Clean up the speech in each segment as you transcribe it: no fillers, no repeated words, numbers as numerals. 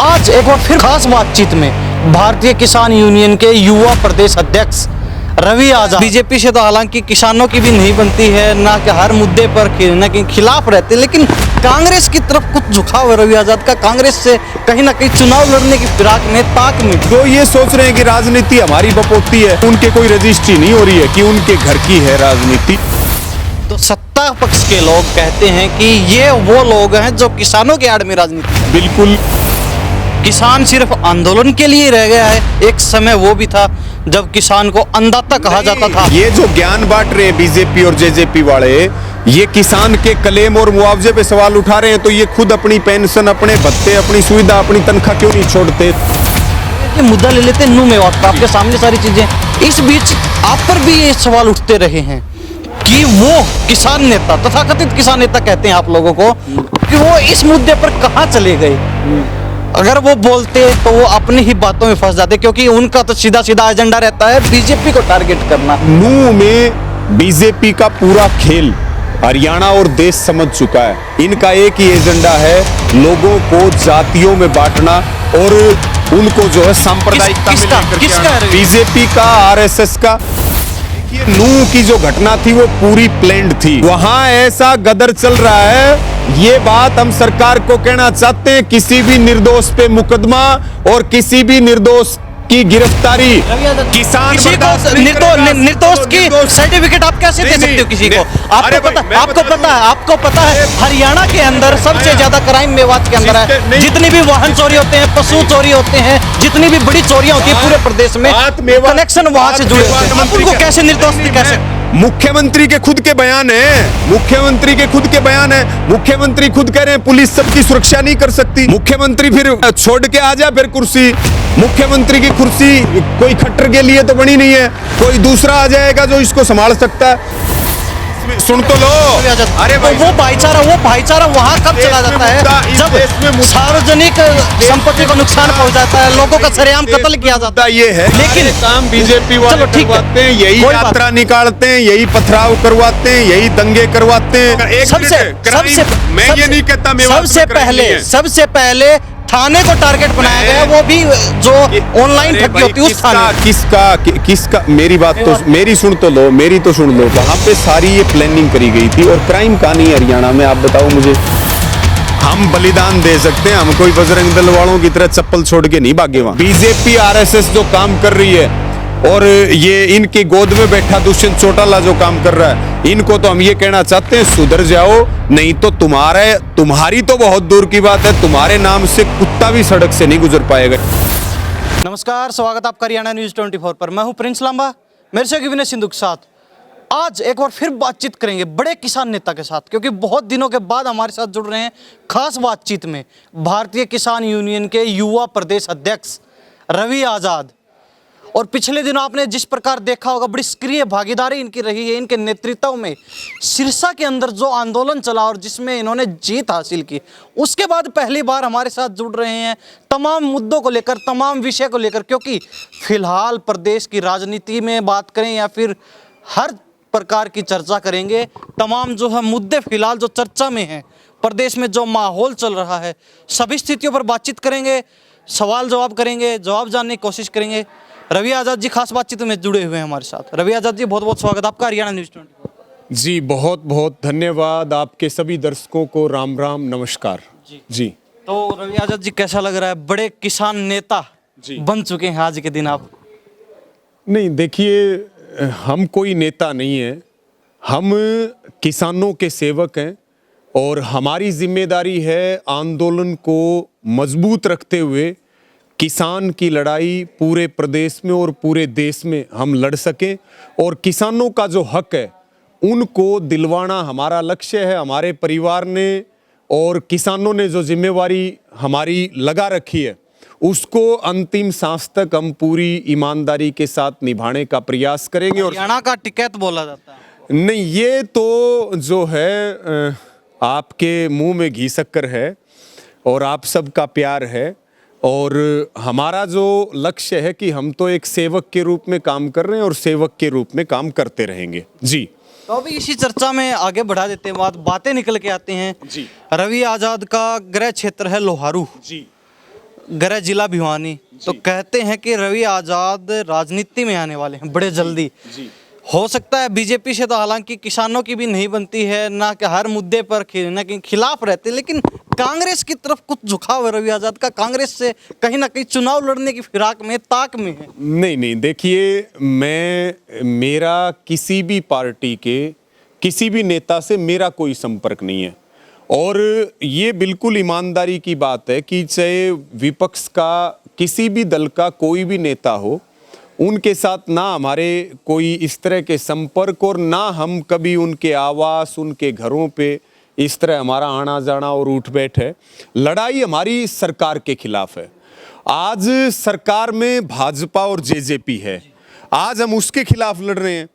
आज एक बार फिर खास बातचीत में भारतीय किसान यूनियन के युवा प्रदेश अध्यक्ष रवि आजाद बीजेपी से तो हालांकि किसानों की भी नहीं बनती है, ना कि हर मुद्दे पर न कि खिलाफ रहते, लेकिन कांग्रेस की तरफ कुछ झुकाव है रवि आजाद का। कांग्रेस से कहीं ना कहीं चुनाव लड़ने की फिराक में ताक में जो ये सोच रहे हैं कि राजनीति हमारी बपोती है, उनके कोई रजिस्ट्री नहीं हो रही है कि उनके घर की है राजनीति। तो सत्ता पक्ष के लोग कहते हैं कि ये वो लोग हैं जो किसानों के आड़ में राजनीति है। बिल्कुल किसान सिर्फ आंदोलन के लिए रह गया है। एक समय वो भी था जब किसान को अन्नदाता कहा जाता था। ये जो ज्ञान बांट रहे हैं बीजेपी और जेजेपी वाले, ये किसान के क्लेम और मुआवजे पे सवाल उठा रहे हैं, तो ये खुद अपनी पेंशन, अपने भत्ते, अपनी सुविधा, अपनी तनख्वाह क्यों नहीं छोड़ते? ये मुद्दा ले लेते हैं नू मेवात का, आपके सामने सारी चीजें। इस बीच आप पर भी ये सवाल उठते रहे हैं कि वो किसान नेता, तथाकथित किसान नेता कहते हैं आप लोगों को, कि वो इस मुद्दे पर कहाँ चले गए। अगर वो बोलते तो वो अपनी ही बातों में फंस जाते, क्योंकि उनका तो सीधा सीधा एजेंडा रहता है बीजेपी को टारगेट करना। नू में बीजेपी का पूरा खेल हरियाणा और देश समझ चुका है। इनका एक ही एजेंडा है, लोगों को जातियों में बांटना और उनको जो है सांप्रदायिकता में लेकर आना। बीजेपी का, आरएसएस का। ये नू की जो घटना थी वो पूरी प्लान्ड थी। वहां ऐसा गदर चल रहा है, ये बात हम सरकार को कहना चाहते हैं। किसी भी निर्दोष पे मुकदमा और किसी भी निर्दोष की गिरफ्तारी किसान निर्दोष की सर्टिफिकेट आप कैसे दे सकते हो किसी को? आपको पता है हरियाणा के अंदर सबसे ज्यादा क्राइम मेवात के अंदर है। जितनी भी वाहन चोरी होते हैं, पशु चोरी होते हैं, जितनी भी बड़ी चोरियां होती है पूरे प्रदेश में, कनेक्शन वहां से जुड़े होते हैं। उनको कैसे निर्दोष कैसे? मुख्यमंत्री के खुद के बयान है, मुख्यमंत्री के खुद के बयान है। मुख्यमंत्री खुद कह रहे हैं पुलिस सबकी सुरक्षा नहीं कर सकती। मुख्यमंत्री फिर छोड़ के आ जाए फिर कुर्सी। मुख्यमंत्री की कुर्सी कोई खट्टर के लिए तो बनी नहीं है, कोई दूसरा आ जाएगा जो इसको संभाल सकता है। सुन तो लो, अरे वो भाईचारा वहाँ कब चला जाता है जब सार्वजनिक संपत्ति को नुकसान पहुंचाता है, लोगों का सरेआम कत्ल किया जाता है। ये है लेकिन काम बीजेपी वाले करवाते हैं, यही यात्रा निकालते हैं, यही पथराव करवाते हैं, यही दंगे करवाते हैं। मैं ये नहीं कहता सबसे पहले थाने को टारगेट बनाया गया, वो भी जो ऑनलाइन ठगी होती है उस थाने। किसका मेरी बात तो मेरी सुन तो लो, मेरी तो सुन लो। वहां पे सारी ये प्लानिंग करी गई थी और क्राइम कहानी है हरियाणा में। आप बताओ मुझे, हम बलिदान दे सकते हैं, हम कोई बजरंग दल वालों की तरह चप्पल छोड़ के नहीं भागे वहां। बीजेपी आरएसएस जो काम कर रही है और ये इनकी गोद में बैठा दुष्यंत चौटाला जो काम कर रहा है, इनको तो हम ये कहना चाहते हैं सुधर जाओ, नहीं तो तुम्हारी तो बहुत दूर की बात है, तुम्हारे नाम से कुत्ता भी सड़क से नहीं गुजर पाएगा। नमस्कार, स्वागत आपका हरियाणा न्यूज 24 पर। मैं हूं प्रिंस लांबा, मेरे से विनय सिंधु के साथ आज एक बार फिर बातचीत करेंगे बड़े किसान नेता के साथ, क्योंकि बहुत दिनों के बाद हमारे साथ जुड़ रहे हैं खास बातचीत में भारतीय किसान यूनियन के युवा प्रदेश अध्यक्ष रवि आजाद। और पिछले दिनों आपने जिस प्रकार देखा होगा, बड़ी सक्रिय भागीदारी इनकी रही है। इनके नेतृत्व में सिरसा के अंदर जो आंदोलन चला और जिसमें इन्होंने जीत हासिल की, उसके बाद पहली बार हमारे साथ जुड़ रहे हैं तमाम मुद्दों को लेकर, तमाम विषय को लेकर। क्योंकि फिलहाल प्रदेश की राजनीति में बात करें या फिर हर प्रकार की चर्चा करेंगे, तमाम जो है मुद्दे फिलहाल जो चर्चा में हैं, प्रदेश में जो माहौल चल रहा है, सभी स्थितियों पर बातचीत करेंगे, सवाल जवाब करेंगे, जवाब जानने की कोशिश करेंगे। रवि आजाद जी खास बातचीत में जुड़े हुए हैं हमारे साथ। रवि आजाद जी, बहुत बहुत स्वागत आपका हरियाणा न्यूज 24। जी बहुत बहुत धन्यवाद। आपके सभी दर्शकों को राम राम, नमस्कार जी। तो रवि आजाद जी, कैसा लग रहा है? बड़े किसान नेता बन चुके हैं आज के दिन आप। नहीं देखिए, हम कोई नेता नहीं है, हम किसानों के सेवक हैं और हमारी जिम्मेदारी है आंदोलन को मजबूत रखते हुए किसान की लड़ाई पूरे प्रदेश में और पूरे देश में हम लड़ सकें और किसानों का जो हक है उनको दिलवाना हमारा लक्ष्य है। हमारे परिवार ने और किसानों ने जो जिम्मेवारी हमारी लगा रखी है उसको अंतिम सांस तक हम पूरी ईमानदारी के साथ निभाने का प्रयास करेंगे। और हरियाणा का टिकैत बोला जाता है। नहीं, ये तो जो है आपके मुंह में घी शक्कर है और आप सबका प्यार है। और हमारा जो लक्ष्य है कि हम तो एक सेवक के रूप में काम कर रहे हैं और सेवक के रूप में काम करते रहेंगे जी। तो अभी इसी चर्चा में आगे बढ़ा देते हैं, बातें निकल के आते हैं जी। रवि आजाद का गृह क्षेत्र है लोहारू जी। गृह जिला भिवानी, तो कहते हैं कि रवि आजाद राजनीति में आने वाले हैं बड़े जल्दी। हो सकता है बीजेपी से तो हालांकि किसानों की भी नहीं बनती है, ना कि हर मुद्दे पर ना कि खिलाफ रहते, लेकिन कांग्रेस की तरफ कुछ झुकाव है रवि आजाद का, कांग्रेस से कहीं ना कहीं चुनाव लड़ने की फिराक में, ताक में है। नहीं, देखिए, मेरा किसी भी पार्टी के किसी भी नेता से मेरा कोई संपर्क नहीं है, और ये बिल्कुल ईमानदारी की बात है कि चाहे विपक्ष का किसी भी दल का कोई भी नेता हो, उनके साथ ना हमारे कोई इस तरह के संपर्क, और ना हम कभी उनके आवास, उनके घरों पे इस तरह हमारा आना जाना और उठ बैठ है। लड़ाई हमारी सरकार के खिलाफ है। आज सरकार में भाजपा और जेजेपी है, आज हम उसके खिलाफ लड़ रहे हैं।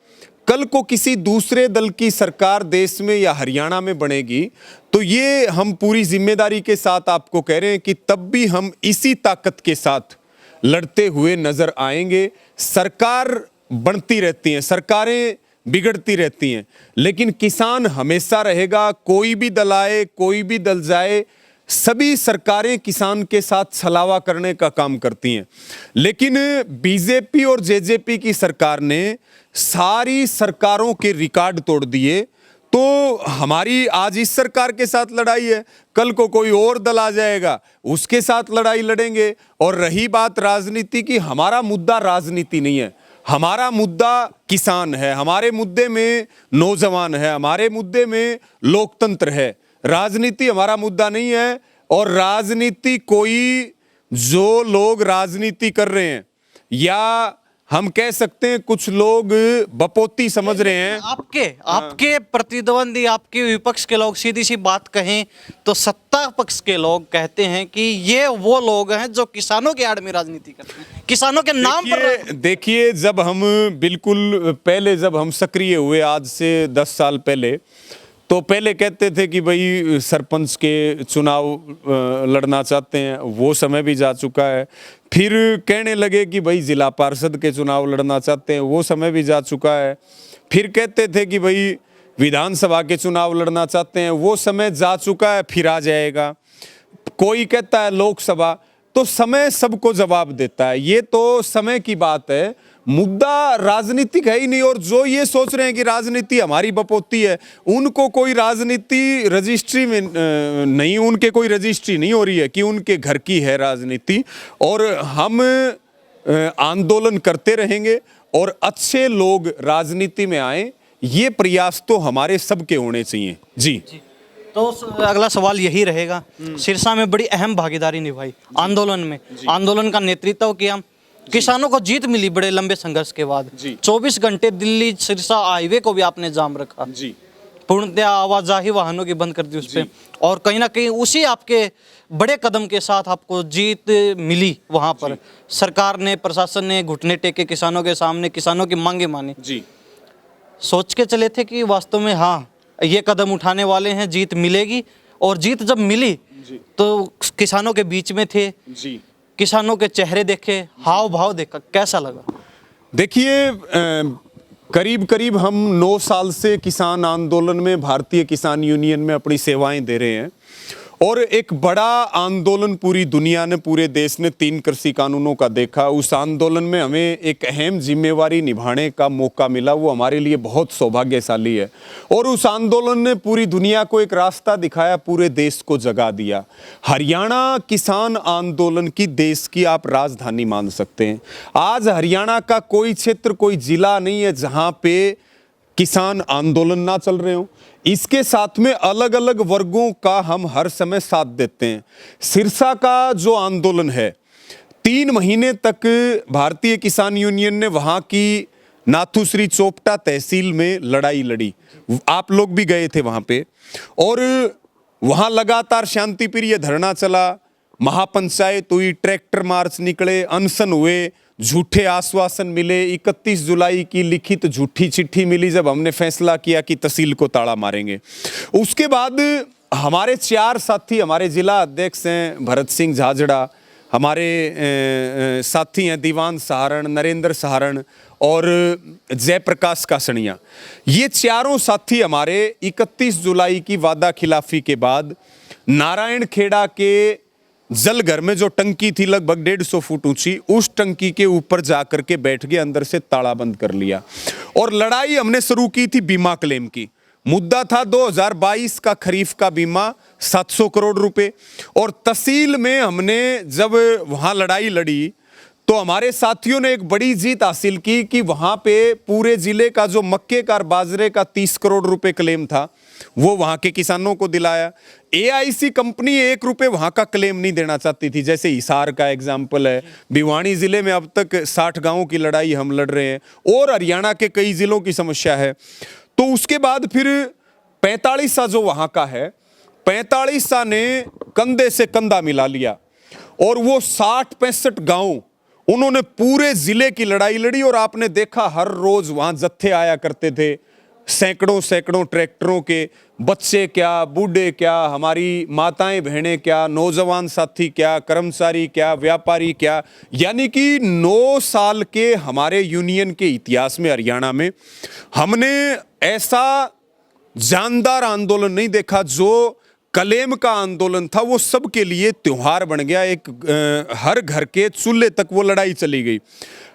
कल को किसी दूसरे दल की सरकार देश में या हरियाणा में बनेगी, तो ये हम पूरी जिम्मेदारी के साथ आपको कह रहे हैं कि तब भी हम इसी ताकत के साथ लड़ते हुए नजर आएंगे। सरकार बनती रहती हैं, सरकारें बिगड़ती रहती हैं, लेकिन किसान हमेशा रहेगा। कोई भी दल आए, कोई भी दल जाए, सभी सरकारें किसान के साथ छलावा करने का काम करती हैं। लेकिन बीजेपी और जेजेपी की सरकार ने सारी सरकारों के रिकॉर्ड तोड़ दिए। तो हमारी आज इस सरकार के साथ लड़ाई है, कल को कोई और दल आ जाएगा, उसके साथ लड़ाई लड़ेंगे। और रही बात राजनीति की, हमारा मुद्दा राजनीति नहीं है, हमारा मुद्दा किसान है, हमारे मुद्दे में नौजवान है, हमारे मुद्दे में लोकतंत्र है। राजनीति हमारा मुद्दा नहीं है। और राजनीति कोई, जो लोग राजनीति कर रहे हैं, या हम कह सकते हैं कुछ लोग बपोती समझ रहे हैं, आपके प्रतिद्वंदी, आपके विपक्ष के लोग, सीधी सी बात कहें तो सत्ता पक्ष के लोग कहते हैं कि ये वो लोग हैं जो किसानों के आड़ में राजनीति करते हैं, किसानों के नाम पर। देखिए, जब हम बिल्कुल पहले जब हम सक्रिय हुए, आज से 10 साल पहले, तो पहले कहते थे कि भाई सरपंच के चुनाव लड़ना चाहते हैं, वो समय भी जा चुका है। फिर कहने लगे कि भाई जिला पार्षद के चुनाव लड़ना चाहते हैं, वो समय भी जा चुका है। फिर कहते थे कि भाई विधानसभा के चुनाव लड़ना चाहते हैं, वो समय जा चुका है, फिर आ जाएगा। कोई कहता है लोकसभा, तो समय सबको जवाब देता है। ये तो समय की बात है, मुद्दा राजनीतिक है ही नहीं। और जो ये सोच रहे हैं कि राजनीति हमारी बपोती है, उनको कोई राजनीति रजिस्ट्री में नहीं, उनके कोई रजिस्ट्री नहीं हो रही है कि उनके घर की है राजनीति। और हम आंदोलन करते रहेंगे और अच्छे लोग राजनीति में आए, ये प्रयास तो हमारे सबके होने चाहिए। जी। तो अगला सवाल यही रहेगा, सिरसा में बड़ी अहम भागीदारी निभाई आंदोलन में, आंदोलन का नेतृत्व किया, किसानों को जीत मिली बड़े लंबे संघर्ष के बाद। 24 घंटे दिल्ली सिरसा हाईवे को भी आपने जाम रखा, पूर्णतया आवाजाही वाहनों की बंद कर दी उस पर, और कहीं ना कहीं उसी आपके बड़े कदम के साथ आपको जीत मिली। वहां पर सरकार ने, प्रशासन ने घुटने टेके किसानों के सामने, किसानों की मांगे मानी। सोच के चले थे कि वास्तव में हाँ, ये कदम उठाने वाले हैं, जीत मिलेगी। और जीत जब मिली तो किसानों के बीच में थे, किसानों के चेहरे देखे, हाव भाव देखा, कैसा लगा? देखिए, करीब करीब हम 9 साल से किसान आंदोलन में, भारतीय किसान यूनियन में अपनी सेवाएं दे रहे हैं। और एक बड़ा आंदोलन पूरी दुनिया ने, पूरे देश ने 3 कृषि कानूनों का देखा। उस आंदोलन में हमें एक अहम जिम्मेवारी निभाने का मौका मिला, वो हमारे लिए बहुत सौभाग्यशाली है। और उस आंदोलन ने पूरी दुनिया को एक रास्ता दिखाया, पूरे देश को जगा दिया। हरियाणा किसान आंदोलन की देश की आप राजधानी मान सकते हैं। आज हरियाणा का कोई क्षेत्र, कोई जिला नहीं है जहाँ पे किसान आंदोलन ना चल रहे हो। इसके साथ में अलग अलग वर्गों का हम हर समय साथ देते हैं। सिरसा का जो आंदोलन है, 3 महीने तक भारतीय किसान यूनियन ने वहाँ की नाथुश्री चोपटा तहसील में लड़ाई लड़ी। आप लोग भी गए थे वहाँ पे, और वहाँ लगातार शांति प्रिय धरना चला, महापंचायत हुई, ट्रैक्टर मार्च निकले, अनशन हुए, झूठे आश्वासन मिले। 31 जुलाई की लिखित झूठी चिट्ठी मिली जब हमने फैसला किया कि तहसील को ताला मारेंगे। उसके बाद हमारे 4 साथी, हमारे जिला अध्यक्ष हैं भरत सिंह झाजड़ा, हमारे साथी हैं दीवान सहारण, नरेंद्र सहारण और जयप्रकाश कासनिया। ये चारों साथी हमारे 31 जुलाई की वादा खिलाफी के बाद नारायण खेड़ा के जल घर में जो टंकी थी लगभग 150 फुट ऊंची, उस टंकी के ऊपर जाकर के बैठ गए, अंदर से ताला बंद कर लिया। और लड़ाई हमने शुरू की थी बीमा क्लेम की। मुद्दा था 2022 का खरीफ का बीमा 700 करोड़ रुपए। और तहसील में हमने जब वहां लड़ाई लड़ी तो हमारे साथियों ने एक बड़ी जीत हासिल की कि वहां पे पूरे जिले का जो मक्के का और बाजरे का 30 करोड़ रुपए क्लेम था वो वहां के किसानों को दिलाया। एआईसी कंपनी 1 रुपए वहां का क्लेम नहीं देना चाहती थी। जैसे हिसार का एग्जाम्पल है, भिवानी जिले में अब तक 60 गांवों की लड़ाई हम लड़ रहे हैं, और हरियाणा के कई जिलों की समस्या है। तो उसके बाद फिर 45 जो वहां का है, 45 ने कंधे से कंधा मिला लिया और वो 60-65 गांव उन्होंने पूरे जिले की लड़ाई लड़ी। और आपने देखा हर रोज वहां जत्थे आया करते थे, सैकड़ों सैकड़ों ट्रैक्टरों के, बच्चे क्या, बूढ़े क्या, हमारी माताएं बहनें क्या, नौजवान साथी क्या, कर्मचारी क्या, व्यापारी क्या। यानी कि 9 साल के हमारे यूनियन के इतिहास में हरियाणा में हमने ऐसा जानदार आंदोलन नहीं देखा। जो क्लेम का आंदोलन था वो सबके लिए त्योहार बन गया। एक हर घर के चूल्हे तक वो लड़ाई चली गई।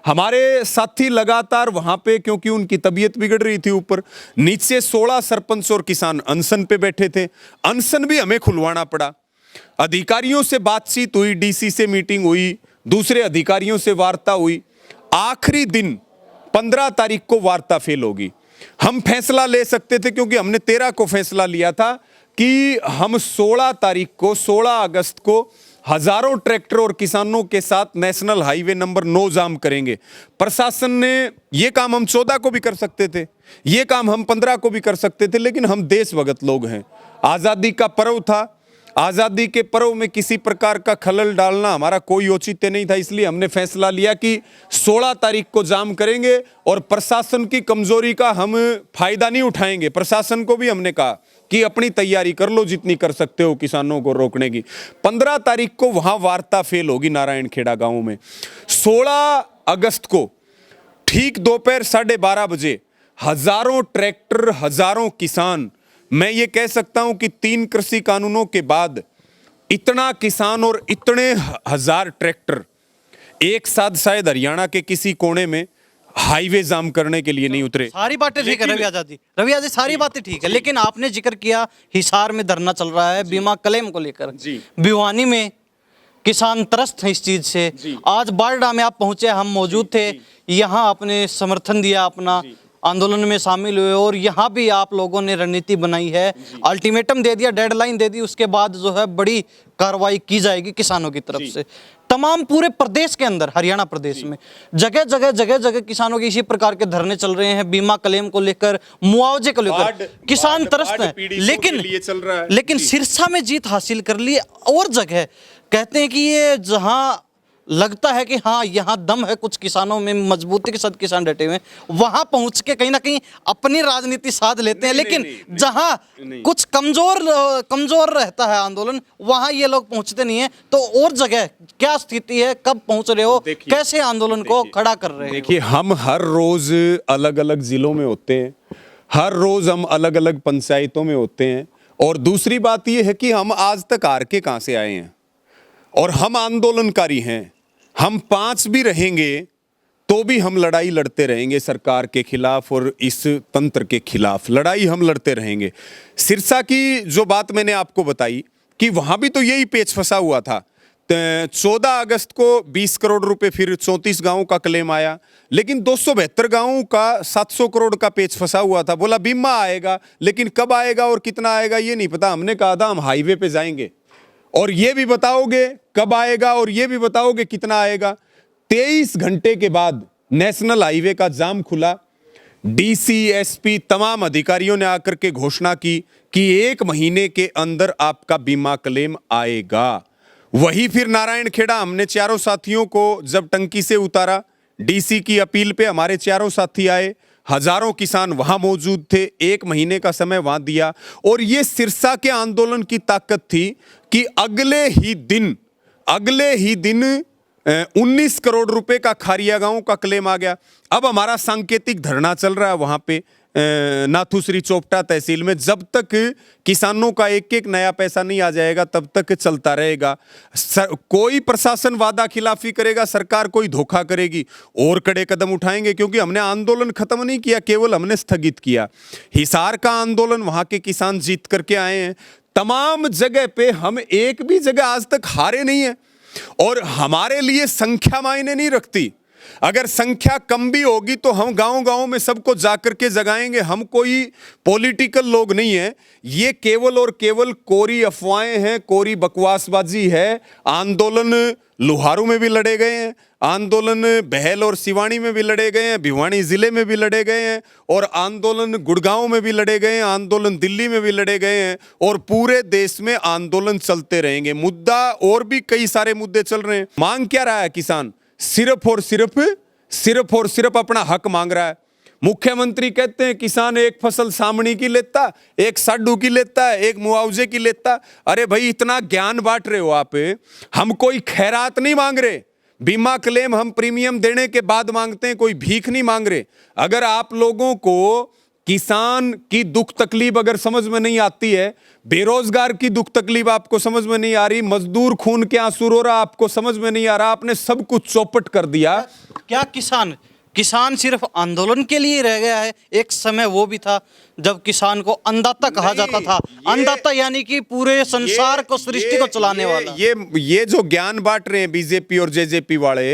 हमारे साथी लगातार वहां पे, क्योंकि उनकी तबीयत बिगड़ रही थी, ऊपर नीचे 16 सरपंच और किसान अनशन पे बैठे थे। अनशन भी हमें खुलवाना पड़ा। अधिकारियों से बातचीत हुई, डीसी से मीटिंग हुई, दूसरे अधिकारियों से वार्ता हुई। आखिरी दिन 15 तारीख को वार्ता फेल होगी। हम फैसला ले सकते थे क्योंकि हमने 13 को फैसला लिया था कि हम 16 तारीख को, 16 अगस्त को हजारों ट्रैक्टर और किसानों के साथ नेशनल हाईवे नंबर 9 जाम करेंगे। प्रशासन ने ये काम हम 14 को भी कर सकते थे, ये काम हम 15 को भी कर सकते थे, लेकिन हम देशभगत लोग हैं। आजादी का पर्व था, आजादी के पर्व में किसी प्रकार का खलल डालना हमारा कोई औचित्य नहीं था। इसलिए हमने फैसला लिया कि 16 तारीख को जाम करेंगे और प्रशासन की कमजोरी का हम फायदा नहीं उठाएंगे। प्रशासन को भी हमने कहा कि अपनी तैयारी कर लो जितनी कर सकते हो किसानों को रोकने की। 15 तारीख को वहां वार्ता फेल होगी नारायण खेड़ा गांव में। 16 अगस्त को ठीक दोपहर 12:30 बजे हजारों ट्रैक्टर, हजारों किसान, मैं ये कह सकता हूं कि 3 कृषि कानूनों के बाद इतना किसान और इतने हजार ट्रैक्टर एक साथ शायद हरियाणा के किसी कोने में हाईवे जाम करने के लिए नहीं उतरे। सारी बातें ठीक है रवि आजाद जी, सारी बातें ठीक है, लेकिन आपने जिक्र किया हिसार में धरना चल रहा है बीमा क्लेम को लेकर। भिवानी में किसान त्रस्त हैं इस चीज से। आज बारडा में आप पहुंचे, हम मौजूद थे, यहाँ आपने समर्थन दिया, अपना आंदोलन में शामिल हुए, और यहाँ भी आप लोगों ने रणनीति बनाई है, अल्टीमेटम दे दिया, डेडलाइन दे दी, उसके बाद जो है बड़ी कार्रवाई की जाएगी किसानों की तरफ से। तमाम पूरे प्रदेश के अंदर, हरियाणा प्रदेश में जगह जगह किसानों के इसी प्रकार के धरने चल रहे हैं, बीमा क्लेम को लेकर, मुआवजे को लेकर। किसान त्रस्त हैं, लेकिन सिरसा में जीत हासिल कर ली। और जगह कहते हैं कि ये जहां लगता है कि हाँ यहाँ दम है, कुछ किसानों में मजबूती के साथ किसान डटे हुए हैं, वहां पहुंच के कहीं ना कहीं अपनी राजनीति साध लेते हैं। लेकिन जहां कुछ कमजोर रहता है आंदोलन, वहां ये लोग पहुंचते नहीं है। तो और जगह क्या स्थिति है, कब पहुंच रहे हो, कैसे आंदोलन को खड़ा कर रहे हैं? देखिए, हम हर रोज अलग अलग जिलों में होते हैं, हर रोज हम अलग अलग पंचायतों में होते हैं। और दूसरी बात यह है कि हम आज तक हार के कहां से आए हैं, और हम आंदोलनकारी हैं। हम 5 भी रहेंगे तो भी हम लड़ाई लड़ते रहेंगे सरकार के खिलाफ और इस तंत्र के खिलाफ लड़ाई हम लड़ते रहेंगे। सिरसा की जो बात मैंने आपको बताई कि वहां भी तो यही पेच फंसा हुआ था। 14 अगस्त को 20 करोड़ रुपए, फिर 34 गांवों का क्लेम आया, लेकिन 272 गांवों का 700 करोड़ का पेच फंसा हुआ था। बोला बीमा आएगा, लेकिन कब आएगा और कितना आएगा ये नहीं पता। हमने कहा था हम हाईवे पे जाएंगे और ये भी बताओगे कब आएगा और ये भी बताओगे कितना आएगा। 23 घंटे के बाद नेशनल हाईवे का जाम खुला। डीसी, एसपी, तमाम अधिकारियों ने आकर के घोषणा की कि 1 महीने के अंदर आपका बीमा क्लेम आएगा। वही फिर नारायण खेड़ा हमने चारों साथियों को जब टंकी से उतारा, डीसी की अपील पे हमारे चारों साथी आए, हजारों किसान वहां मौजूद थे, 1 महीने का समय वहां दिया। और ये सिरसा के आंदोलन की ताकत थी कि अगले ही दिन 19 करोड़ रुपए का खारिया गांव का क्लेम आ गया। अब हमारा सांकेतिक धरना चल रहा है वहां पे, नाथुश्री चोपटा तहसील में, जब तक किसानों का एक एक नया पैसा नहीं आ जाएगा तब तक चलता रहेगा। कोई प्रशासन वादा खिलाफी करेगा, सरकार कोई धोखा करेगी, और कड़े कदम उठाएंगे, क्योंकि हमने आंदोलन खत्म नहीं किया, केवल हमने स्थगित किया। हिसार का आंदोलन वहां के किसान जीत करके आए हैं। तमाम जगह पे हम एक भी जगह आज तक हारे नहीं है, और हमारे लिए संख्या मायने नहीं रखती। अगर संख्या कम भी होगी तो हम गांव-गांव में सबको जाकर के जगाएंगे। हम कोई पॉलिटिकल लोग नहीं है, ये केवल और केवल कोरी अफवाहें हैं, कोरी बकवासबाजी है। आंदोलन लोहारू में भी लड़े गए हैं, आंदोलन बहल और सिवानी में भी लड़े गए हैं, भिवानी जिले में भी लड़े गए हैं, और आंदोलन गुड़गांव में भी लड़े गए हैं, आंदोलन दिल्ली में भी लड़े गए हैं, और पूरे देश में आंदोलन चलते रहेंगे। मुद्दा और भी कई सारे मुद्दे चल रहे हैं। मांग क्या रहा है किसान? सिर्फ और सिर्फ अपना हक मांग रहा है। मुख्यमंत्री कहते हैं किसान एक फसल सामनी की लेता, एक साडू की लेता है, एक मुआवजे की लेता। अरे भाई, इतना ज्ञान बांट रहे हो आप। हम कोई खैरात नहीं मांग रहे, बीमा क्लेम हम प्रीमियम देने के बाद मांगते हैं, कोई भीख नहीं मांग रहे। अगर आप लोगों को किसान की दुख तकलीफ अगर समझ में नहीं आती है, बेरोजगार की दुख तकलीफ आपको समझ में नहीं आ रही, मजदूर खून के आंसू रो रहा आपको समझ में नहीं आ रहा, आपने सब कुछ चौपट कर दिया। क्या किसान सिर्फ आंदोलन के लिए रह गया है? एक समय वो भी था जब किसान को अन्नदाता कहा जाता था। अन्नदाता यानी कि पूरे संसार को, सृष्टि को चलाने वाला। ये जो ज्ञान बांट रहे हैं बीजेपी और जेजेपी वाले,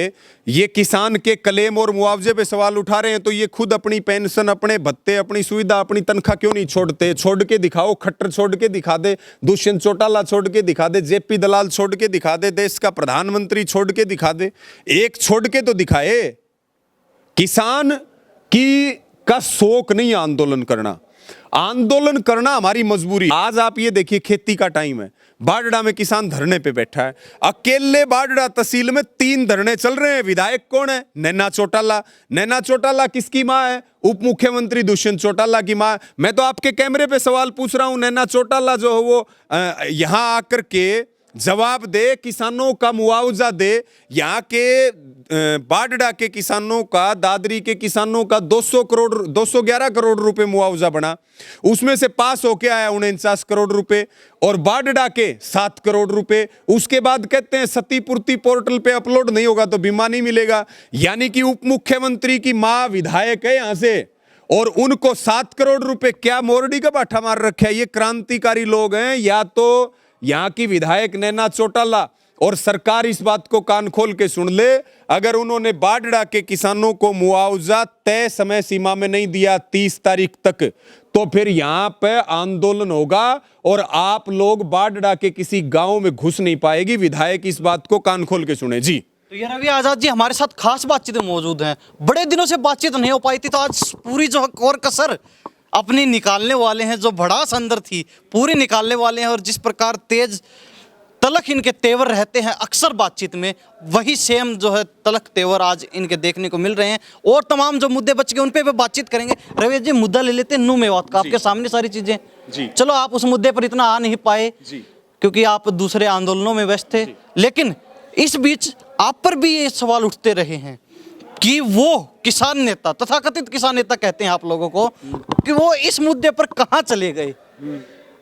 ये किसान के क्लेम और मुआवजे पे सवाल उठा रहे हैं, तो ये खुद अपनी पेंशन, अपने भत्ते, अपनी सुविधा, अपनी तनख्वाह क्यों नहीं छोड़ते? छोड़ के दिखाओ। खट्टर छोड़ के दिखा दे, दुष्यंत चौटाला छोड़ के दिखा दे, जेपी दलाल छोड़ के दिखा दे, देश का प्रधानमंत्री छोड़ के दिखा दे, एक छोड़ के तो दिखाए। किसान की का शौक नहीं आंदोलन करना, आंदोलन करना हमारी मजबूरी। आज आप ये देखिए, खेती का टाइम है, बाडड़ा में किसान धरने पे बैठा है। अकेले बाडड़ा तहसील में 3 धरने चल रहे हैं। विधायक कौन है? नैना चौटाला। नैना चौटाला किसकी माँ है? उप मुख्यमंत्री दुष्यंत चौटाला की माँ। मैं तो आपके कैमरे पे सवाल पूछ रहा हूं, नैना चौटाला जो है वो यहां आकर के जवाब दे, किसानों का मुआवजा दे। यहाँ के बाडड़ा के किसानों का, दादरी के किसानों का 211 करोड़ रुपए मुआवजा बना, उसमें से पास होके आया 49 करोड़ रुपए, और बाडड़ा के 7 करोड़ रुपए। उसके बाद कहते हैं क्षतिपूर्ति पोर्टल पे अपलोड नहीं होगा तो बीमा नहीं मिलेगा। यानी कि उप मुख्यमंत्री की माँ विधायक है यहाँ से, और उनको 7 करोड़ रुपए क्या मोरडी का बाठा मार रखा है। ये क्रांतिकारी लोग हैं। या तो यहाँ की विधायक नैना चौटाला और सरकार इस बात को कान खोल के सुन ले, अगर उन्होंने बाडड़ा के किसानों को मुआवजा तय समय सीमा में नहीं दिया 30 तारीख तक, तो फिर यहाँ पे आंदोलन होगा और आप लोग बाडड़ा के किसी गांव में घुस नहीं पाएगी। विधायक इस बात को कान खोल के सुने जी। तो ये रवि आजाद जी हमारे साथ खास बातचीत में मौजूद हैं। बड़े दिनों से बातचीत नहीं हो पाई थी, तो आज पूरी जो और कसर अपनी निकालने वाले हैं। जो भड़ास अंदर थी पूरी निकालने वाले हैं, और जिस प्रकार तेज तलक इनके तेवर रहते हैं अक्सर बातचीत में, वही सेम जो है तलक तेवर आज इनके देखने को मिल रहे हैं। और तमाम जो मुद्दे बच गए उन पे भी बातचीत करेंगे। रवि जी, मुद्दा ले लेते हैं नू मेवात का। आपके सामने सारी चीजें जी। चलो, आप उस मुद्दे पर इतना आ नहीं पाए जी, क्योंकि आप दूसरे आंदोलनों में व्यस्त थे, लेकिन इस बीच आप पर भी ये सवाल उठते रहे हैं कि वो किसान नेता, तथाकथित किसान नेता कहते हैं आप लोगों को, कि वो इस मुद्दे पर कहां चले गए।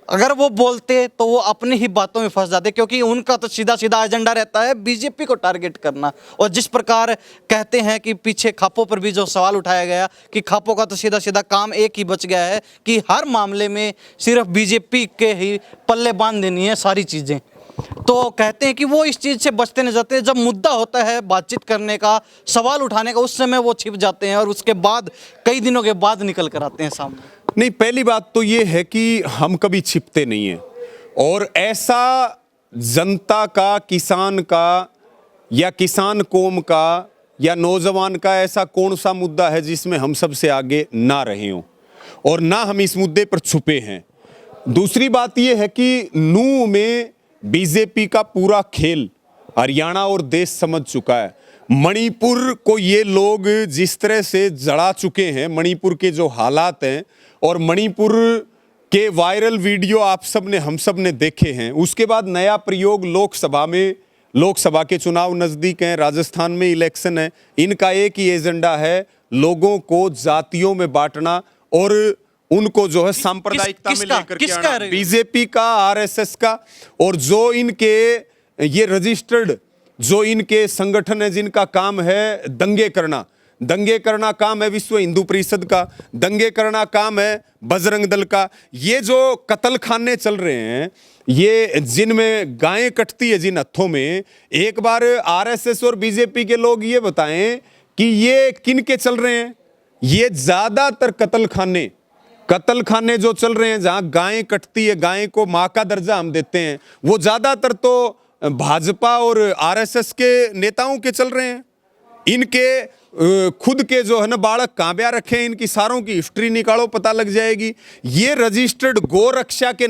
अगर वो बोलते तो वो अपनी ही बातों में फंस जाते, क्योंकि उनका तो सीधा सीधा एजेंडा रहता है बीजेपी को टारगेट करना। और जिस प्रकार कहते हैं कि पीछे खापों पर भी जो सवाल उठाया गया कि खापों का तो सीधा सीधा काम एक ही बच गया है कि हर मामले में सिर्फ बीजेपी के ही पल्ले बांध देनी है सारी चीज़ें। तो कहते हैं कि वो इस चीज़ से बचते नहीं जाते। जब मुद्दा होता है बातचीत करने का, सवाल उठाने का, उस समय वो छिप जाते हैं और उसके बाद कई दिनों के बाद निकल कर आते हैं सामने। नहीं, पहली बात तो ये है कि हम कभी छिपते नहीं हैं, और ऐसा जनता का, किसान का या किसान कौम का या नौजवान का ऐसा कौन सा मुद्दा है जिसमें हम सबसे आगे ना रहे हों, और ना हम इस मुद्दे पर छुपे हैं। दूसरी बात यह है कि नूह में बीजेपी का पूरा खेल हरियाणा और देश समझ चुका है। मणिपुर को ये लोग जिस तरह से जड़ा चुके हैं, मणिपुर के जो हालात हैं, और मणिपुर के वायरल वीडियो आप सब ने, हम सब ने देखे हैं। उसके बाद नया प्रयोग लोकसभा में, लोकसभा के चुनाव नज़दीक हैं, राजस्थान में इलेक्शन है। इनका एक ही एजेंडा है, लोगों को जातियों में बांटना और उनको जो है सांप्रदायिकता में किसका- लेकर के किसका आना, है? बीजेपी का, आरएसएस का, और जो इनके ये रजिस्टर्ड जो इनके संगठन है जिनका काम है दंगे करना काम है विश्व हिंदू परिषद का, दंगे करना काम है बजरंग दल का। ये जो कत्ल खाने चल रहे हैं, ये जिनमें गायें कटती है जिन हत्थों में, एक बार आरएसएस और बीजेपी के लोग ये बताएं कि ये किन के चल रहे हैं। ये ज्यादातर कत्ल खाने जो चल रहे हैं जहां गायें कटती है, गाय को मां का दर्जा हम देते हैं, वो ज्यादातर तो भाजपा और आरएसएस के नेताओं के चल रहे हैं। इनके खुद के जो है ना बालक कहां ब्याह रखे हैं, इनकी सारों की हिस्ट्री निकालो पता लग जाएगी। ये रजिस्टर्ड गोरक्षा के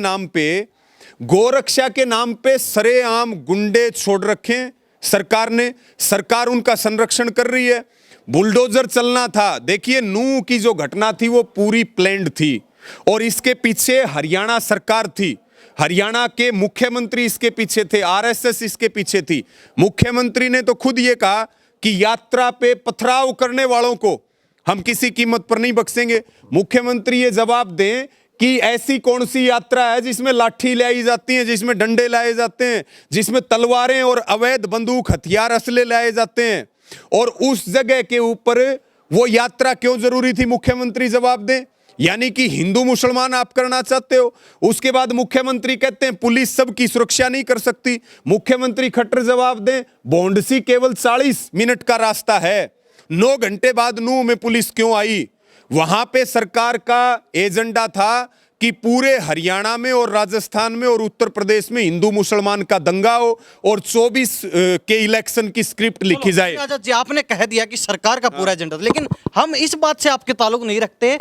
नाम पे सरेआम गुंडे छोड़ रखे हैं सरकार ने। सरकार उनका संरक्षण कर रही है। बुलडोजर चलना था, देखिए नूह की जो घटना थी वो पूरी प्लान्ड थी और इसके पीछे हरियाणा सरकार थी, हरियाणा के मुख्यमंत्री इसके पीछे थे, आरएसएस इसके पीछे थी। मुख्यमंत्री ने तो खुद ये कहा कि यात्रा पे पथराव करने वालों को हम किसी कीमत पर नहीं बख्शेंगे। मुख्यमंत्री ये जवाब दें कि ऐसी कौन सी यात्रा है जिसमें लाठी लाई जाती है, जिसमें डंडे लाए जाते हैं, जिसमें तलवारें और अवैध बंदूक हथियार असले लाए जाते हैं, और उस जगह के ऊपर वो यात्रा क्यों जरूरी थी? मुख्यमंत्री जवाब दें। यानी कि हिंदू मुसलमान आप करना चाहते हो। उसके बाद मुख्यमंत्री कहते हैं पुलिस सबकी सुरक्षा नहीं कर सकती। मुख्यमंत्री खट्टर जवाब दें, बोंडसी केवल 40 मिनट का रास्ता है, 9 घंटे बाद नूह में पुलिस क्यों आई? वहां पे सरकार का एजेंडा था कि पूरे हरियाणा में और राजस्थान में और उत्तर प्रदेश में हिंदू मुसलमान का दंगा हो और 24 के इलेक्शन की स्क्रिप्ट लिखी जाए। आजाद जी, आपने कह दिया कि सरकार का पूरा एजेंडा था, लेकिन हम इस बात से आपके ताल्लुक नहीं रखते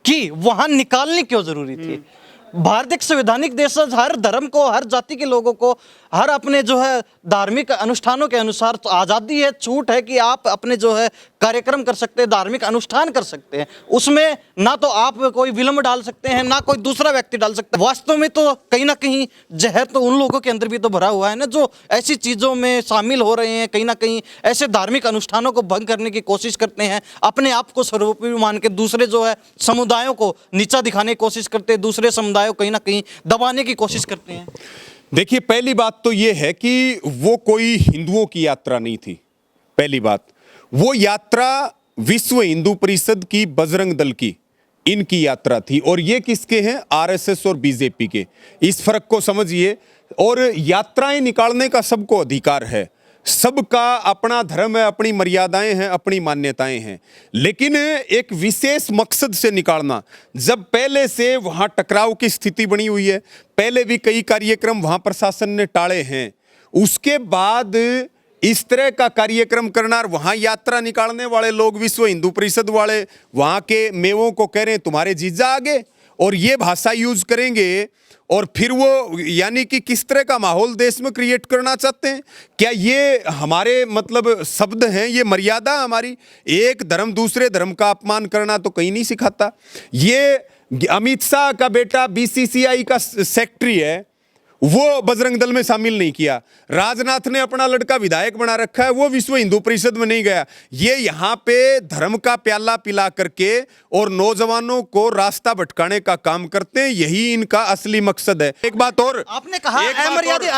कि वहां निकालनी क्यों जरूरी थी। भारत एक संवैधानिक देश है, हर धर्म को, हर जाति के लोगों को, हर अपने जो है धार्मिक अनुष्ठानों के अनुसार तो आज़ादी है, छूट है कि आप अपने जो है कार्यक्रम कर सकते हैं, धार्मिक अनुष्ठान कर सकते हैं। उसमें ना तो आप कोई विलंब डाल सकते हैं, ना कोई दूसरा व्यक्ति डाल सकता है। वास्तव में तो कहीं ना कहीं जहर तो उन लोगों के अंदर भी तो भरा हुआ है ना, जो ऐसी चीज़ों में शामिल हो रहे हैं, कहीं ना कहीं ऐसे धार्मिक अनुष्ठानों को भंग करने की कोशिश करते हैं, अपने आप को सर्वोपरि मान के दूसरे जो है समुदायों को नीचा दिखाने की कोशिश करते हैं, दूसरे समुदायों को कहीं ना कहीं दबाने की कोशिश करते हैं। देखिए, पहली बात तो यह है कि वो कोई हिंदुओं की यात्रा नहीं थी। पहली बात, वो यात्रा विश्व हिंदू परिषद की, बजरंग दल की, इनकी यात्रा थी। और ये किसके हैं? आरएसएस और बीजेपी के। इस फर्क को समझिए। और यात्राएं निकालने का सबको अधिकार है, सबका अपना धर्म है, अपनी मर्यादाएं हैं, अपनी मान्यताएं हैं, लेकिन एक विशेष मकसद से निकालना। जब पहले से वहां टकराव की स्थिति बनी हुई है, पहले भी कई कार्यक्रम वहां प्रशासन ने टाले हैं, उसके बाद इस तरह का कार्यक्रम करना और वहां यात्रा निकालने वाले लोग, विश्व हिंदू परिषद वाले, वहां के मेवों को कह रहे हैं तुम्हारे जीजा आगे, और ये भाषा यूज करेंगे। और फिर वो यानी कि किस तरह का माहौल देश में क्रिएट करना चाहते हैं? क्या ये हमारे मतलब शब्द हैं? ये मर्यादा हमारी? एक धर्म दूसरे धर्म का अपमान करना तो कहीं नहीं सिखाता। ये अमित शाह का बेटा बीसीसीआई का सेक्रेटरी है, वो बजरंग दल में शामिल नहीं किया। राजनाथ ने अपना लड़का विधायक बना रखा है, वो विश्व हिंदू परिषद में नहीं गया। ये यहाँ पे धर्म का प्याला पिला करके और नौजवानों को रास्ता भटकाने का काम करते हैं, यही इनका असली मकसद है। एक बात और, आपने कहा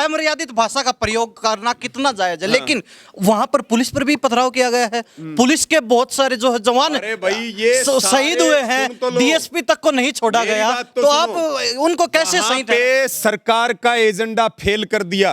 अमर्यादित भाषा का प्रयोग करना कितना जायज है, लेकिन वहां पर पुलिस पर भी पथराव किया गया है। पुलिस के बहुत सारे जो है जवान शहीद हुए हैं, डीएसपी तक को नहीं छोड़ा गया, तो आप उनको कैसे सही? सरकार का एजेंडा फेल कर दिया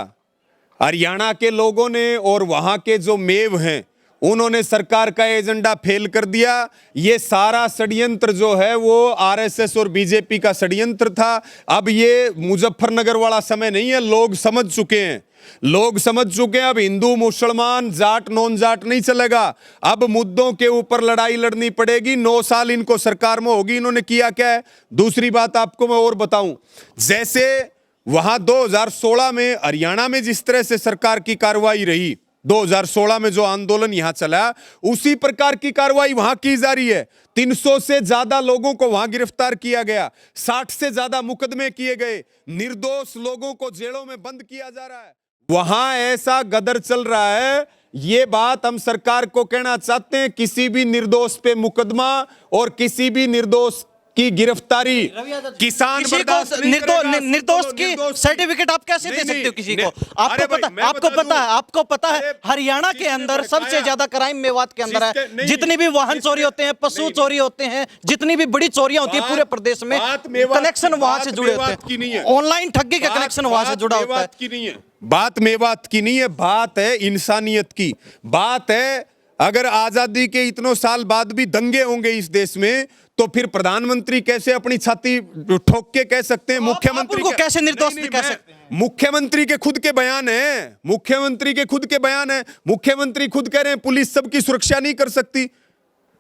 हरियाणा के लोगों ने, और वहां के जो मेव हैं उन्होंने सरकार का एजेंडा फेल कर दिया। ये सारा षड्यंत्र जो है वो आरएसएस और बीजेपी का षड्यंत्र था। अब ये मुजफ्फरनगर वाला समय नहीं है, लोग समझ चुके हैं, लोग समझ चुके हैं। अब हिंदू मुसलमान जाट नॉन जाट नहीं चलेगा, अब मुद्दों के ऊपर लड़ाई लड़नी पड़ेगी। 9 साल इनको सरकार में होगी, इन्होंने किया क्या है? दूसरी बात आपको मैं और बताऊं, जैसे वहां 2016 में हरियाणा में जिस तरह से सरकार की कार्रवाई रही, 2016 में जो आंदोलन यहां चला, उसी प्रकार की कार्रवाई वहां की जा रही है। 300 से ज्यादा लोगों को वहां गिरफ्तार किया गया, 60 से ज्यादा मुकदमे किए गए, निर्दोष लोगों को जेलों में बंद किया जा रहा है। वहां ऐसा गदर चल रहा है। ये बात हम सरकार को कहना चाहते हैं, किसी भी निर्दोष पे मुकदमा और किसी भी निर्दोष की गिरफ्तारी किसान किसी को बर्दाश्त नहीं करेगा। निर्दोष चलो, की निर्दोष सर्टिफिकेट आप कैसे दे नहीं, सकते हो किसी नहीं, को? अरे भाई, मैं आपको बता पता है, दूं। आपको पता है अरे, हरियाणा के किसने अंदर भड़काया? सबसे ज्यादा क्राइम मेवात के अंदर है। नहीं, जितनी भी वाहन किसने- चोरी होते हैं, पशु नहीं, चोरी होते हैं, जितनी भी बड़ी चोरियां होती है पूरे प्रदेश में, बात मेवात कनेक्शन की- वहां बात से जुड़े मेवात होते की नहीं हैं। है। ऑनलाइन ठगी का कनेक्शन वहां से जुड़ा होता है। मेवात की नहीं है, बात मेवात की नहीं है, बात है इंसानियत की। बात है अगर आजादी के इतनों साल बाद भी दंगे होंगे इस देश में, तो फिर प्रधानमंत्री कैसे अपनी छाती ठोक के कह सकते हैं? मुख्यमंत्री उनको कैसे निर्दोष नहीं, कह मैं- सकते हैं? मुख्यमंत्री के खुद के बयान है, मुख्यमंत्री के खुद के बयान है। मुख्यमंत्री खुद कह रहे हैं पुलिस सबकी सुरक्षा नहीं कर सकती।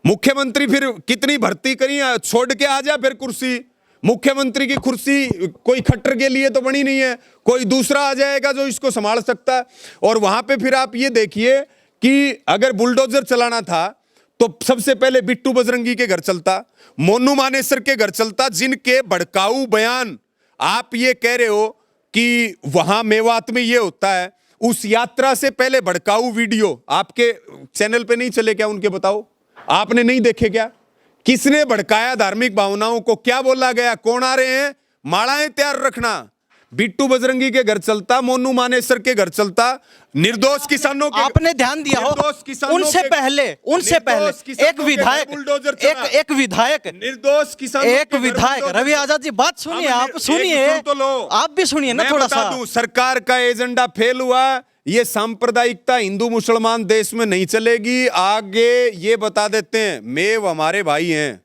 मुख्यमंत्री फिर कितनी भर्ती करी, छोड़ के आ जा फिर कुर्सी। मुख्यमंत्री की कुर्सी कोई खट्टर के लिए तो बनी नहीं है, कोई दूसरा आ जाएगा जो इसको संभाल सकता है। और वहां पे फिर आप ये देखिए कि अगर बुलडोजर चलाना था तो सबसे पहले बिट्टू बजरंगी के घर चलता, मोनू मानेसर के घर चलता, जिनके भड़काऊ बयान आप ये कह रहे हो कि वहां मेवात में ये होता है। उस यात्रा से पहले भड़काऊ वीडियो आपके चैनल पे नहीं चले क्या? उनके बताओ, आपने नहीं देखे क्या? किसने भड़काया धार्मिक भावनाओं को? क्या बोला गया? कौन आ रहे हैं? मालाएं तैयार रखना। बिट्टू बजरंगी के घर चलता, मोनू मानेसर के घर चलता, निर्दोष किसानों के, आपने ध्यान दिया हो निर्दोष किसानों उनसे के- पहले निर्दोष किसानों एक के विधायक, घर बुलडोजर चला। एक विधायक, निर्दोष किसानों एक के घर विधायक बुलडोजर रवि आजाद जी, बात सुनिए, हम आप एक सुनिए, सुन तो लो। आप भी सुनिए ना मैं थोड़ा बता सा। दूं, सरकार का एजेंडा फेल हुआ। ये सांप्रदायिकता हिंदू मुसलमान देश में नहीं चलेगी। आगे ये बता देते हैं, मेव हमारे भाई हैं,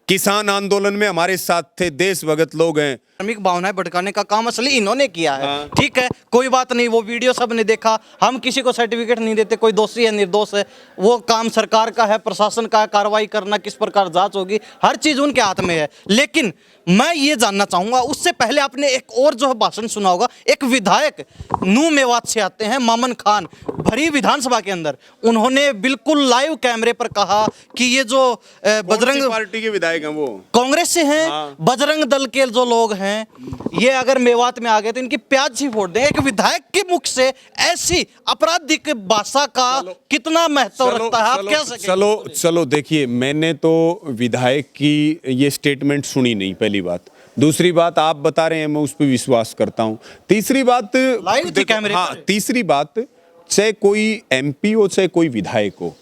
किसान आंदोलन में हमारे साथ थे, देशभगत लोग हैं। धार्मिक भावनाएं भड़काने का काम असली इन्होंने किया है। हाँ। ठीक है, कोई बात नहीं, वो वीडियो सबने देखा। हम किसी को सर्टिफिकेट नहीं देते, कोई दोषी है निर्दोष है, वो काम सरकार का है, प्रशासन का है, कार्रवाई करना, किस प्रकार जांच होगी, हर चीज उनके हाथ में है। लेकिन मैं ये जानना चाहूंगा, उससे पहले आपने एक और जो है भाषण सुना होगा, एक विधायक नू मेवात से आते हैं, मामन खान, भरी विधानसभा के अंदर उन्होंने बिल्कुल लाइव कैमरे पर कहा कि ये जो बजरंग बजरंग पार्टी के विधायक हैं वो कांग्रेस से हैं, हाँ। बजरंग दल के जो लोग हैं, ये अगर मेवात में आ गए तो इनकी प्याज ही फोड़ दें। एक विधायक के मुख से ऐसी आपराधिक भाषा का कितना महत्व रखता है, आप कह सकें? चलो देखिए, मैंने तो विधायक की ये स्टेटमेंट सुनी नहीं, पहली बात। दूसरी बात, आप बता रहे हैं, मैं उस पर विश्वास करता हूं। तीसरी बात, लाइव थी देखो, कैमरे हाँ, पर। तीसरी बात, चाहे कोई एमपी हो चाहे कोई विधायक हो,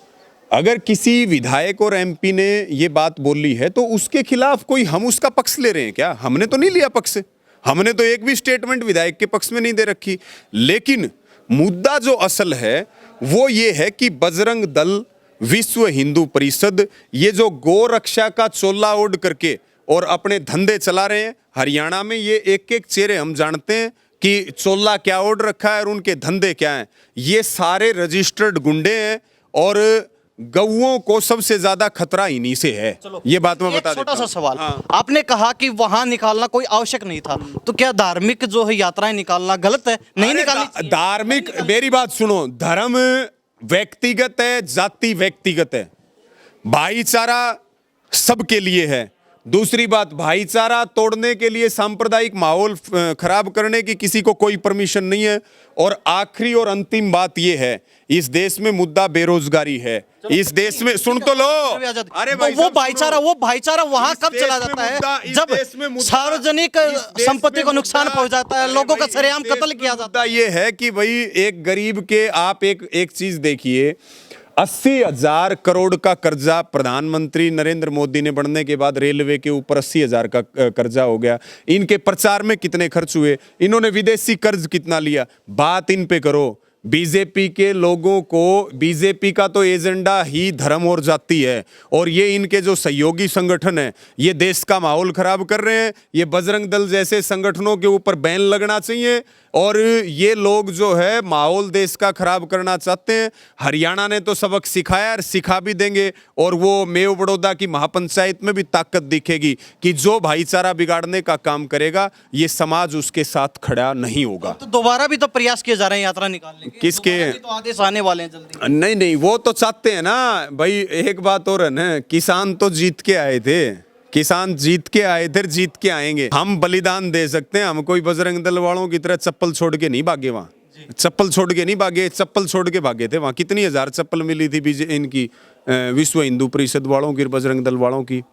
अगर किसी विधायक और एमपी ने ये बात बोली है तो उसके खिलाफ कोई, हम उसका पक्ष ले रहे हैं क्या? हमने तो नहीं लिया पक्ष, हमने तो एक भी स्टेटमेंट विधायक के पक्ष में नहीं दे रखी। लेकिन मुद्दा जो असल है वो ये है कि बजरंग दल, विश्व हिंदू परिषद, ये जो गौ रक्षा का चोला ओढ़ करके और अपने धंधे चला रहे हैं हरियाणा में, ये एक एक चेहरे हम जानते हैं कि चोला क्या ओढ़ रखा है और उनके धंधे क्या हैं। ये सारे रजिस्टर्ड गुंडे हैं और गौओं को सबसे ज्यादा खतरा इन्हीं से है। ये बात मैं बता देता छोटा सा हूं। सवाल, हाँ। आपने कहा कि वहां निकालना कोई आवश्यक नहीं था, तो क्या धार्मिक जो है यात्राएं निकालना गलत है? नहीं अरे निकालनी चाहिए। धार्मिक, मेरी बात सुनो, धर्म व्यक्तिगत है, जाति व्यक्तिगत है, भाईचारा सबके लिए है। दूसरी बात, भाईचारा तोड़ने के लिए, सांप्रदायिक माहौल खराब करने की किसी को कोई परमिशन नहीं है। और आखिरी और अंतिम बात यह है, इस देश में मुद्दा बेरोजगारी है। इस देश में, सुन तो लो, अरे वो भाईचारा वहां कब चला जाता है? जब सार्वजनिक संपत्ति को नुकसान पहुंच जाता है, लोगों का सरेआम कत्ल किया जाता है। ये है कि भाई एक गरीब के, आप एक चीज देखिए, 80,000 करोड़ का कर्जा प्रधानमंत्री नरेंद्र मोदी ने बनने के बाद रेलवे के ऊपर 80,000 का कर्जा हो गया। इनके प्रचार में कितने खर्च हुए, इन्होंने विदेशी कर्ज कितना लिया, बात इन पे करो। बीजेपी के लोगों को, बीजेपी का तो एजेंडा ही धर्म और जाति है, और ये इनके जो सहयोगी संगठन है ये देश का माहौल खराब कर रहे हैं। ये बजरंग दल जैसे संगठनों के ऊपर बैन लगना चाहिए, और ये लोग जो है माहौल देश का खराब करना चाहते हैं। हरियाणा ने तो सबक सिखाया और सिखा भी देंगे, और वो मेव बड़ौदा की महापंचायत में भी ताकत दिखेगी कि जो भाईचारा बिगाड़ने का काम करेगा ये समाज उसके साथ खड़ा नहीं होगा। तो दोबारा भी तो प्रयास किए जा रहे हैं यात्रा निकालने के। किसके? दोबारा भी तो आदेश आने वाले हैं जल्दी। नहीं, वो तो चाहते हैं ना भाई। एक बात और है ना, किसान तो जीत के आए थे, किसान जीत के आए थे, जीत के आएंगे। हम बलिदान दे सकते हैं, हम कोई बजरंग दल वालों की तरह चप्पल छोड़ के नहीं भागे। वहां चप्पल छोड़ के नहीं भागे, चप्पल छोड़ के भागे थे। वहां कितनी हजार चप्पल मिली थी इनकी विश्व हिंदू परिषद वालों की, बजरंग दल वालों की।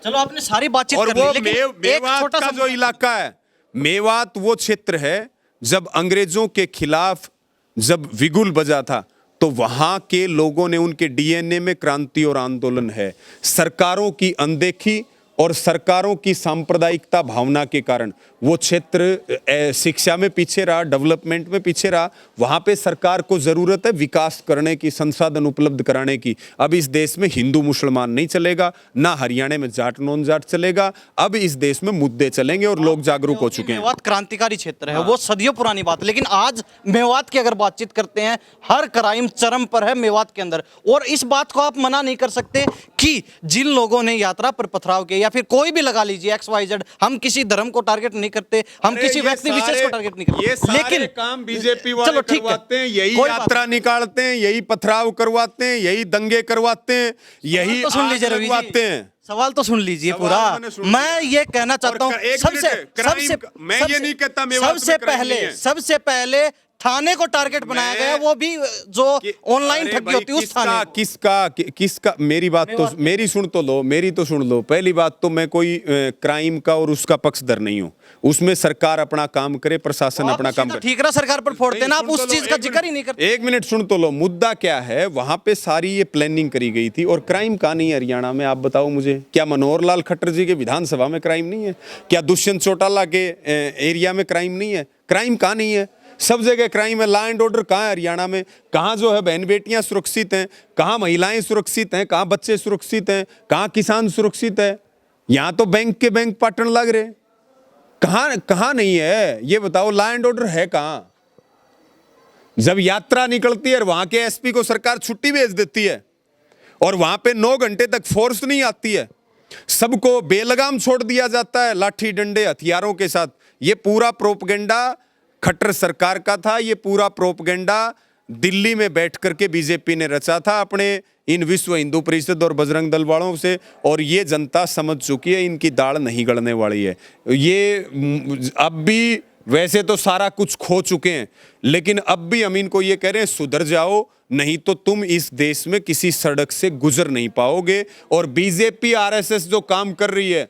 चलो आपने सारी बातचीत और कर ली, वो लेकिन एक मेवात छोटा का सा जो इलाका है, मेवात वो क्षेत्र है जब अंग्रेजों के खिलाफ जब विगुल बजा था, तो वहां के लोगों ने, उनके डीएनए में क्रांति और आंदोलन है। सरकारों की अनदेखी और सरकारों की सांप्रदायिकता भावना के कारण वो क्षेत्र शिक्षा में पीछे रहा, डेवलपमेंट में पीछे रहा। वहाँ पे सरकार को ज़रूरत है विकास करने की, संसाधन उपलब्ध कराने की। अब इस देश में हिंदू मुसलमान नहीं चलेगा, ना हरियाणा में जाट नॉन जाट चलेगा। अब इस देश में मुद्दे चलेंगे और लोग जागरूक हो चुके हैं। मेवात क्रांतिकारी क्षेत्र है, वो सदियों पुरानी बात है, लेकिन आज मेवात की अगर बातचीत करते हैं, हर क्राइम चरम पर है मेवात के अंदर। और इस बात को आप मना नहीं कर सकते कि जिन लोगों ने यात्रा पर पथराव किया, या फिर कोई भी लगा लीजिए XYZ, हम किसी धर्म को टारगेट नहीं करते, हम किसी व्यक्ति विशेष को टारगेट नहीं करते, ये सारे लेकिन काम बीजेपी वाले करवाते हैं, यही यात्रा निकालते हैं, यही पथराव करवाते हैं, यही दंगे करवाते हैं, यही तो सुन लीजिए रवि लगवाते जी, हैं। सवाल तो सुन लीजिए सवाल पूरा। मैंने सुन मैं ये कहना चाहता हूँ, मैं ये नहीं कहता मेवात में क्राइम नहीं है। सबसे पहले थाने को टारगेट बनाया गया, वो भी जो ऑनलाइन ठगी होती है उस थाने को। किसका मेरी बात तो मेरी सुन तो लो, मेरी तो सुन लो। पहली बात तो मैं कोई क्राइम का और उसका पक्षधर नहीं हूँ, उसमें सरकार अपना काम करे, प्रशासन अपना काम करे। ठीक है, सरकार पर फोड़ते ना, आप उस चीज का जिक्र ही नहीं करते। एक मिनट सुन तो लो, मुद्दा क्या है। वहां पे सारी ये प्लानिंग करी गई थी और क्राइम कहाँ नहीं है हरियाणा में, आप बताओ मुझे। क्या मनोहर लाल खट्टर जी के विधानसभा में क्राइम नहीं है? क्या दुष्यंत चौटाला के एरिया में क्राइम नहीं है? क्राइम कहाँ नहीं है? सब जगह क्राइम है। लॉ एंड ऑर्डर कहाँ है हरियाणा में? कहाँ जो है बहन बेटियां सुरक्षित हैं? कहाँ महिलाएं सुरक्षित हैं? कहाँ बच्चे सुरक्षित हैं? कहाँ किसान सुरक्षित है? यहाँ तो बैंक के बैंक पाटन लग रहे। कहाँ कहाँ नहीं है ये बताओ? लॉ एंड ऑर्डर है कहाँ? जब यात्रा निकलती है और वहां के एसपी को सरकार छुट्टी भेज देती है और वहां पे 9 घंटे तक फोर्स नहीं आती है, सबको बेलगाम छोड़ दिया जाता है लाठी डंडे हथियारों के साथ। ये पूरा प्रोपगेंडा खट्टर सरकार का था। ये पूरा प्रोपगेंडा दिल्ली में बैठ करके बीजेपी ने रचा था अपने इन विश्व हिंदू परिषद और बजरंग दल वालों से, और ये जनता समझ चुकी है, इनकी दाढ़ नहीं गड़ने वाली है। ये अब भी वैसे तो सारा कुछ खो चुके हैं, लेकिन अब भी हम इनको ये कह रहे हैं सुधर जाओ, नहीं तो तुम इस देश में किसी सड़क से गुजर नहीं पाओगे। और बीजेपी RSS जो काम कर रही है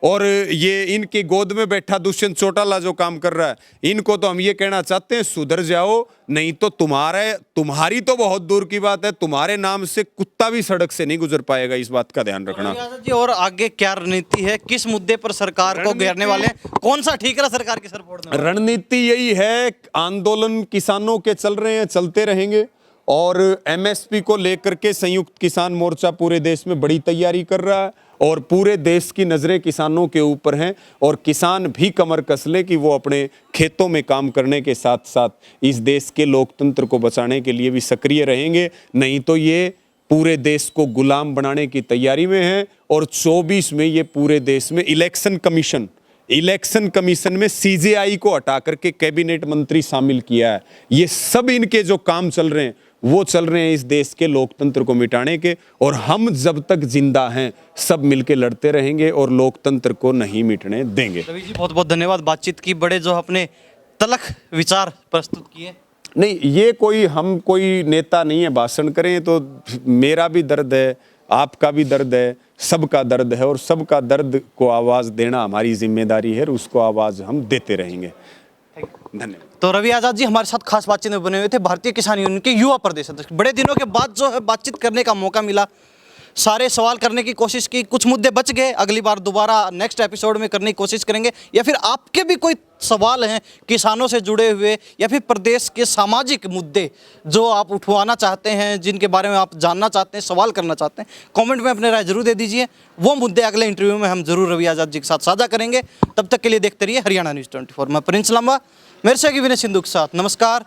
और ये इनकी गोद में बैठा दुष्यंत चौटाला जो काम कर रहा है, इनको तो हम ये कहना चाहते हैं सुधर जाओ, नहीं तो तुम्हारी तो बहुत दूर की बात है, तुम्हारे नाम से कुत्ता भी सड़क से नहीं गुजर पाएगा। इस बात का ध्यान रखना जी। और आगे क्या रणनीति है, किस मुद्दे पर सरकार को घेरने वाले हैं, कौन सा ठीक रहा सरकार की सर फोड़ने वाला? रणनीति यही है, आंदोलन किसानों के चल रहे हैं, चलते रहेंगे। और MSP को लेकर के संयुक्त किसान मोर्चा पूरे देश में बड़ी तैयारी कर रहा है और पूरे देश की नज़रें किसानों के ऊपर हैं। और किसान भी कमर कस ले कि वो अपने खेतों में काम करने के साथ साथ इस देश के लोकतंत्र को बचाने के लिए भी सक्रिय रहेंगे, नहीं तो ये पूरे देश को गुलाम बनाने की तैयारी में है। और 24 में ये पूरे देश में इलेक्शन कमीशन में CJI को हटा करके कैबिनेट मंत्री शामिल किया है। ये सब इनके जो काम चल रहे हैं वो चल रहे हैं इस देश के लोकतंत्र को मिटाने के। और हम जब तक जिंदा हैं सब मिलके लड़ते रहेंगे और लोकतंत्र को नहीं मिटने देंगे। रवि जी बहुत बहुत धन्यवाद, बातचीत की, बड़े जो अपने तलख विचार प्रस्तुत किए। नहीं, ये हम कोई नेता नहीं है भाषण करें तो। मेरा भी दर्द है, आपका भी दर्द है, सबका दर्द है, और सबका दर्द को आवाज देना हमारी जिम्मेदारी है, और उसको आवाज हम देते रहेंगे। धन्यवाद। तो रवि आजाद जी हमारे साथ खास बातचीत में बने हुए थे, भारतीय किसान यूनियन के युवा प्रदेश अध्यक्ष। बड़े दिनों के बाद जो है बातचीत करने का मौका मिला, सारे सवाल करने की कोशिश की, कुछ मुद्दे बच गए, अगली बार दोबारा नेक्स्ट एपिसोड में करने की कोशिश करेंगे। या फिर आपके भी कोई सवाल हैं किसानों से जुड़े हुए, या फिर प्रदेश के सामाजिक मुद्दे जो आप उठवाना चाहते हैं, जिनके बारे में आप जानना चाहते हैं, सवाल करना चाहते हैं, कमेंट में अपने राय जरूर दे दीजिए। वो मुद्दे अगले इंटरव्यू में हम जरूर रवि आजाद जी के साथ साझा करेंगे। तब तक के लिए देखते रहिए हरियाणा न्यूज़ 24। मैं प्रिंस लांबा, मेरे से विनय सिंधु के साथ। नमस्कार।